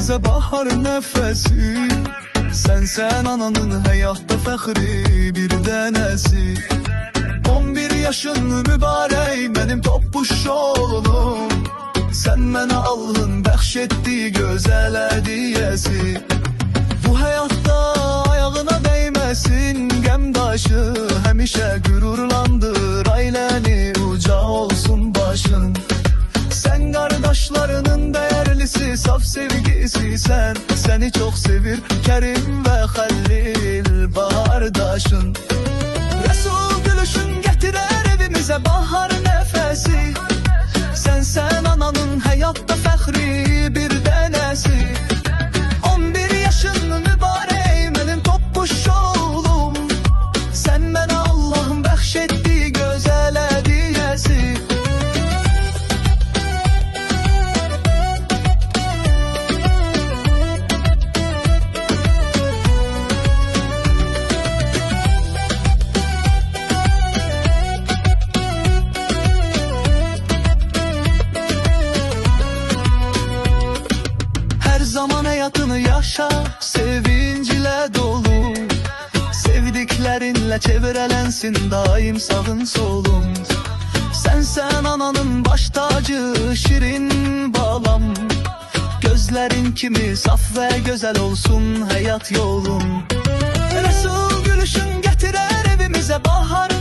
evimizə bahar nəfəsi. Sen ananın həyatda fəxri bir dənəsi. 11 yaşın mübarək mənim toppuş oğlum. Sen mənə Allahın bəxş etdiyi gözəl hədiyəsi. Bu həyatda ayağına dəyməsin qəm daşı, həmişə qürurlandır ailəni, uca olsun başın. Sen kardeşlerinin değerlisi, saf sevgisi sen. Seni çok sevir Kerim ve Halil Bahardaşın. Resul gülüşün getirer evimize bahar nefesi. Sen ananın hayatta fəxri bir dənəsi. 11 yaşın mübarək mənim toppuş oğlum. Sen mənə Allah'ın bəxş etdiyi gözəl hədiyəsi. Zaman hayatını yaşa, sevinciyle dolu. Sevdiklerinle çevrelensin daim sağın solun. Sen ananın baş tacı, şirin balam. Gözlerin kimi saf ve güzel olsun hayat yolun. Resul gülüşün getirer evimize bahar